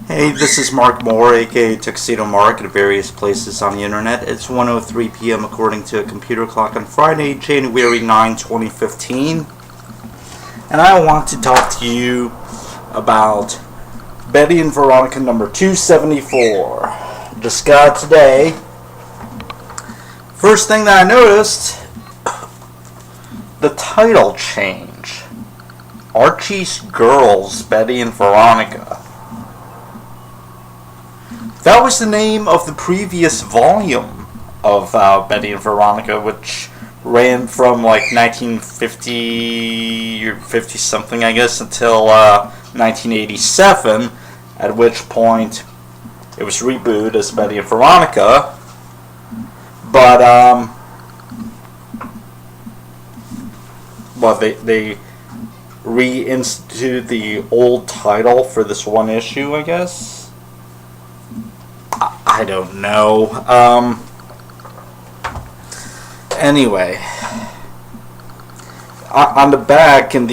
Hey, this is Mark Moore, aka Tuxedo Mark, at various places on the internet. It's 1:03 p.m. according to a computer clock on Friday, January 9, 2015. And I want to talk to you about Betty and Veronica number 274. Just got today. First thing that I noticed, the title change. Archie's Girls, Betty and Veronica. That was the name of the previous volume of Betty and Veronica, which ran from like 1950 or 50 something, I guess, until 1987, at which point it was rebooted as Betty and Veronica. But they reinstituted the old title for this one issue, I guess. I don't know. Anyway, on the back and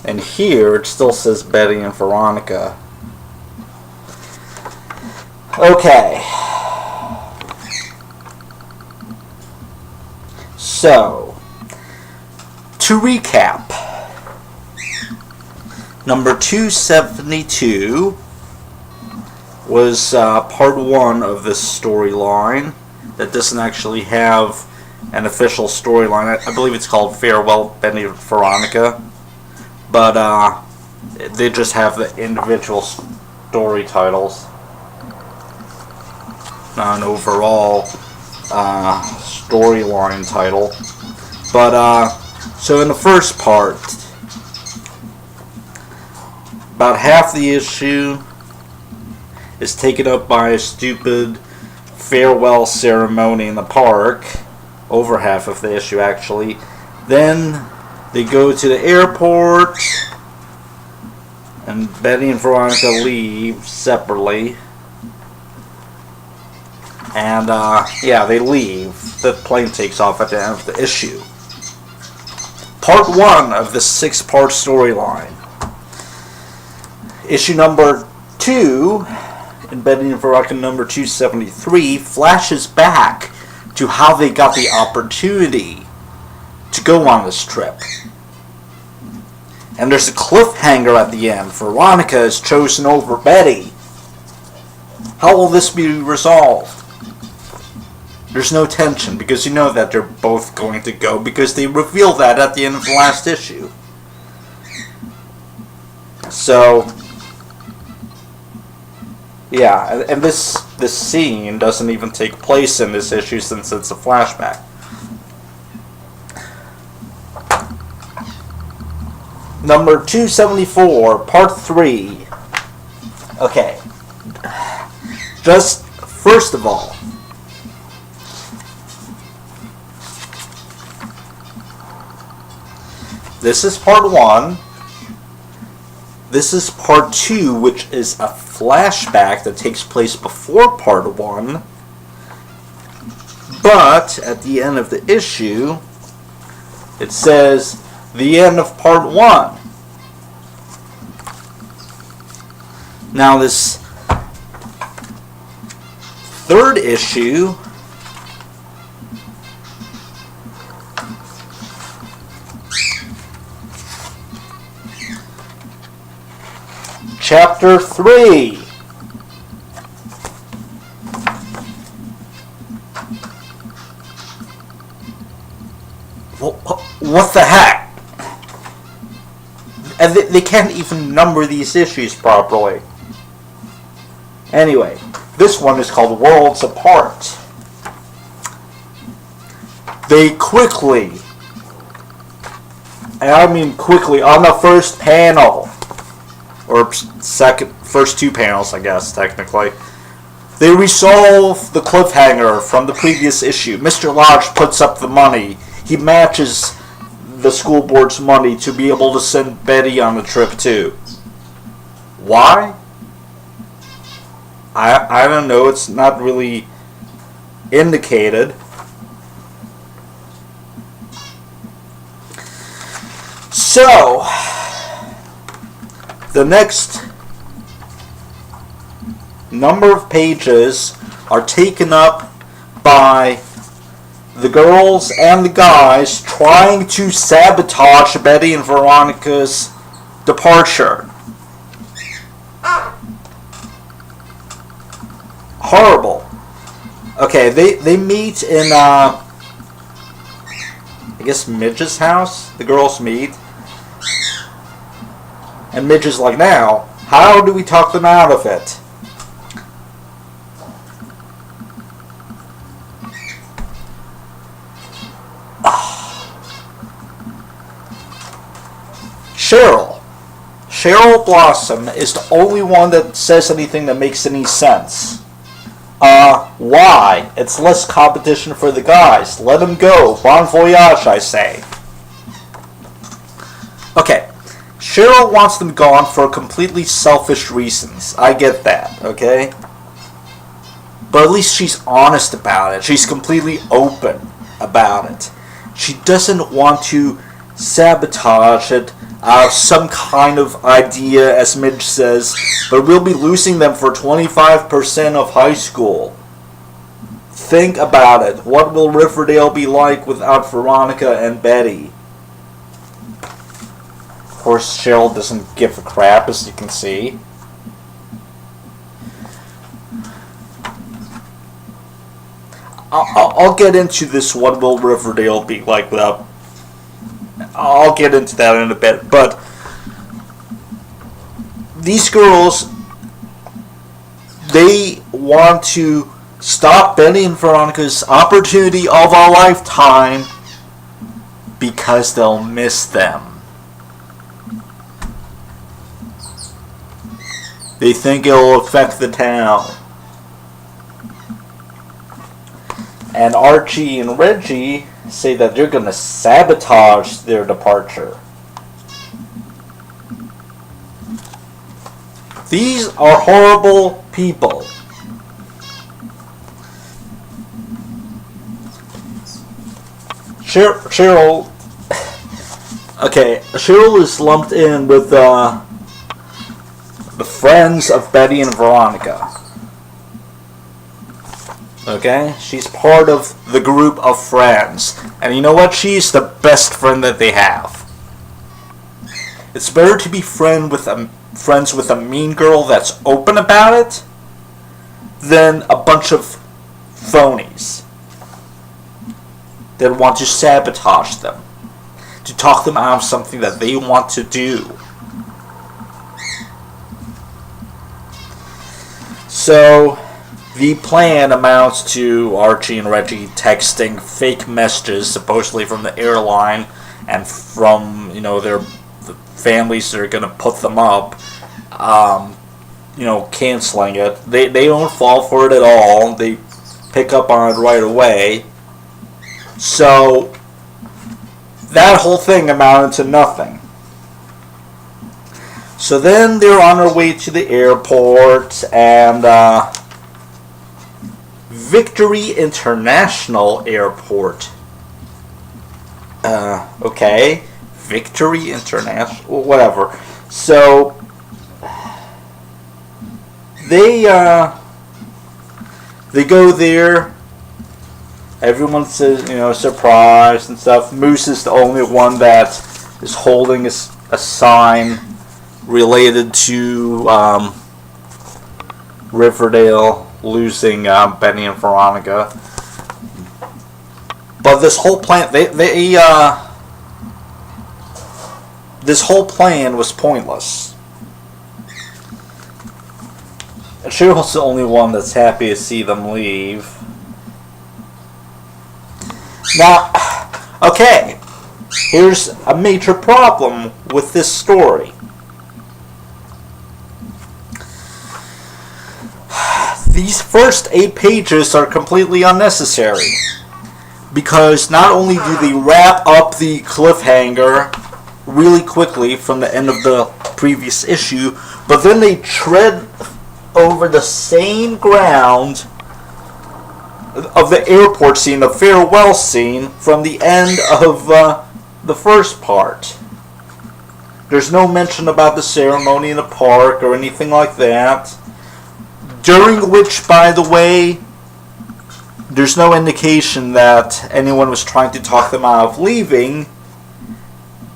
and here it still says Betty and Veronica. Okay. So, to recap, number 272 was part one of this storyline that doesn't actually have an official storyline. I believe it's called Farewell, Betty and Veronica, but they just have the individual story titles, not an overall storyline title. But so in the first part, about half the issue is taken up by a stupid farewell ceremony in the park. Over half of the issue, actually. Then they go to the airport, and Betty and Veronica leave separately. And yeah, they leave. The plane takes off at the end of the issue. Part one of the 6-part storyline. Issue number 2, in Betty and Veronica number 273, flashes back to how they got the opportunity to go on this trip. And there's a cliffhanger at the end. Veronica is chosen over Betty. How will this be resolved? There's no tension, because you know that they're both going to go, because they reveal that at the end of the last issue. So, yeah, and this scene doesn't even take place in this issue since it's a flashback. Number 274, Part 3. Okay. Just, first of all, this is Part 1. This is Part 2, which is a flashback that takes place before Part 1. But, at the end of the issue, it says, the end of Part 1. Now, this third issue Chapter 3. What the heck? And they can't even number these issues properly. Anyway, this one is called Worlds Apart. They quickly, and I mean quickly, on the first panel, or first 2 panels, I guess, technically, they resolve the cliffhanger from the previous issue. Mr. Lodge puts up the money. He matches the school board's money to be able to send Betty on the trip too. Why? I don't know. It's not really indicated. So, the next number of pages are taken up by the girls and the guys trying to sabotage Betty and Veronica's departure. Horrible. Okay, they meet in, I guess Midge's house? The girls meet. And Midge is like, now, how do we talk them out of it? Cheryl Blossom is the only one that says anything that makes any sense. Why? It's less competition for the guys. Let them go. Bon voyage, I say. Okay. Cheryl wants them gone for completely selfish reasons. I get that, okay? But at least she's honest about it. She's completely open about it. She doesn't want to sabotage it out of some kind of idea, as Midge says, but we'll be losing them for 25% of high school. Think about it. What will Riverdale be like without Veronica and Betty? Of course, Cheryl doesn't give a crap, as you can see. I'll get into this, what will Riverdale be like without... I'll get into that in a bit, but these girls, they want to stop Betty and Veronica's opportunity of a lifetime because they'll miss them. They think it'll affect the town. And Archie and Reggie say that they're going to sabotage their departure. These are horrible people. Cheryl... Okay, Cheryl is lumped in with the friends of Betty and Veronica. Okay? She's part of the group of friends. And you know what? She's the best friend that they have. It's better to be friends with a mean girl that's open about it than a bunch of phonies that want to sabotage them, to talk them out of something that they want to do. So the plan amounts to Archie and Reggie texting fake messages, supposedly from the airline and from, their families that are going to put them up, canceling it. They don't fall for it at all. They pick up on it right away. So that whole thing amounted to nothing. So then they're on their way to the airport, and Victory International Airport. Okay. Victory International, whatever. So they go there. Everyone says, surprised and stuff. Moose is the only one that is holding a sign related to Riverdale losing Betty and Veronica. But this whole plan, this whole plan was pointless. Cheryl's the only one that's happy to see them leave. Now, okay, here's a major problem with this story. These first 8 pages are completely unnecessary, because not only do they wrap up the cliffhanger really quickly from the end of the previous issue, but then they tread over the same ground of the airport scene, the farewell scene from the end of the first part. There's no mention about the ceremony in the park or anything like that. during which, by the way, there's no indication that anyone was trying to talk them out of leaving.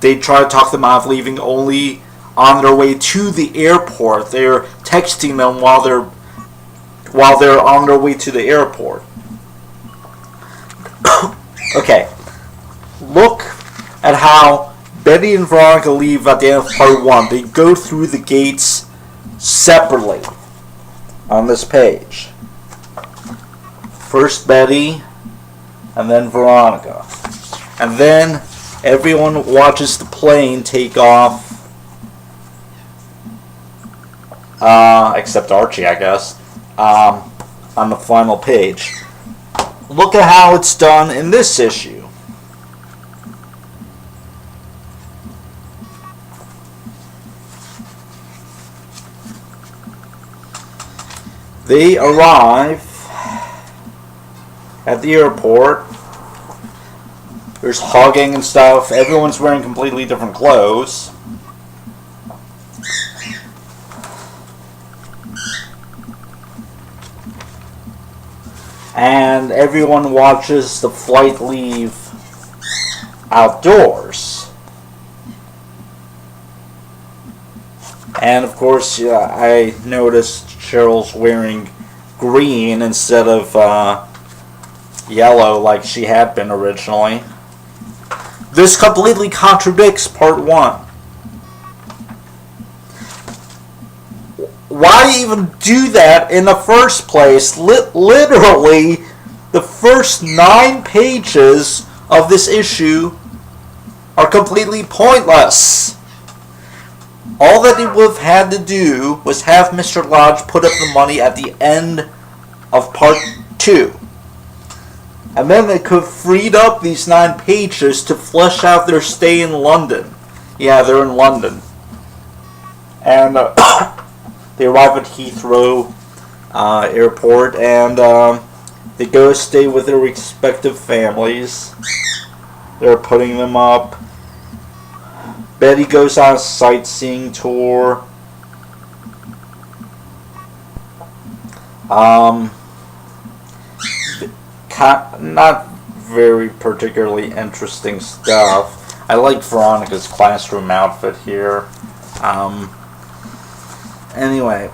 They tried to talk them out of leaving only on their way to the airport. They're texting them while they're on their way to the airport. Okay, look at how Betty and Veronica leave at the end of part 1. They go through the gates separately on this page. First Betty, and then Veronica. And then everyone watches the plane take off, except Archie, I guess, on the final page. Look at how it's done in this issue. They arrive at the airport. There's hugging and stuff. Everyone's wearing completely different clothes. And everyone watches the flight leave outdoors. And of course, I noticed Cheryl's wearing green instead of yellow like she had been originally. This completely contradicts part 1. Why even do that in the first place? Literally, the first 9 pages of this issue are completely pointless. All that they would have had to do was have Mr. Lodge put up the money at the end of part 2. And then they could have freed up these 9 pages to flesh out their stay in London. Yeah, they're in London. And they arrive at Heathrow Airport, and they go stay with their respective families. They're putting them up. Betty goes on a sightseeing tour. Not very particularly interesting stuff. I like Veronica's classroom outfit here. Anyway,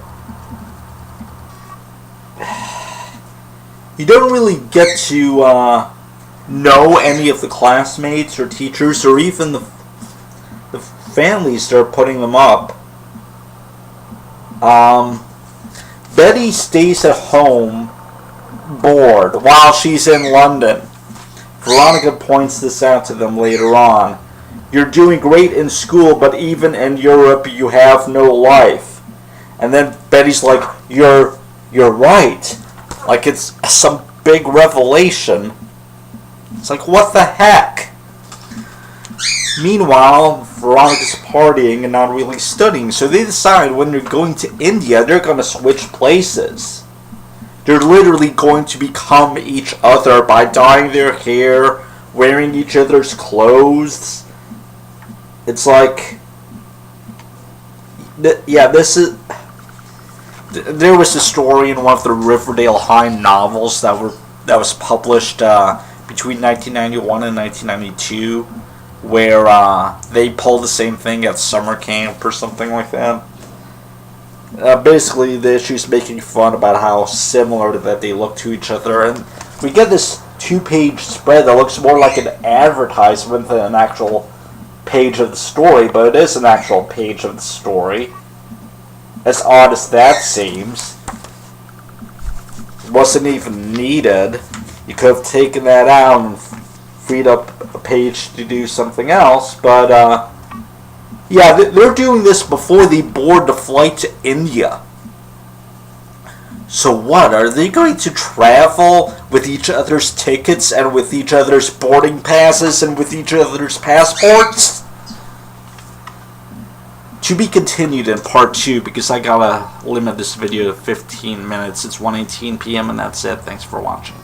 you don't really get to know any of the classmates or teachers or even the families that are putting them up. Betty stays at home bored while she's in London. Veronica points this out to them later on. You're doing great in school, but even in Europe you have no life. And then Betty's like, you're right. Like it's some big revelation. It's like, what the heck? Meanwhile, Veronica's partying and not really studying, so they decide when they're going to India, they're going to switch places. They're literally going to become each other by dyeing their hair, wearing each other's clothes. It's like, yeah, this is. There was a story in one of the Riverdale High novels that was published between 1991 and 1992, where they pulled the same thing at summer camp or something like that. Basically, the issue's making fun about how similar that they look to each other, and we get this 2-page spread that looks more like an advertisement than an actual page of the story, but it is an actual page of the story. As odd as that seems. It wasn't even needed. You could have taken that out and freed up a page to do something else, but yeah, they're doing this before they board the flight to India. So what, are they going to travel with each other's tickets and with each other's boarding passes and with each other's passports? To be continued in part 2, because I gotta limit this video to 15 minutes. It's 1:18 p.m. and that's it. Thanks for watching.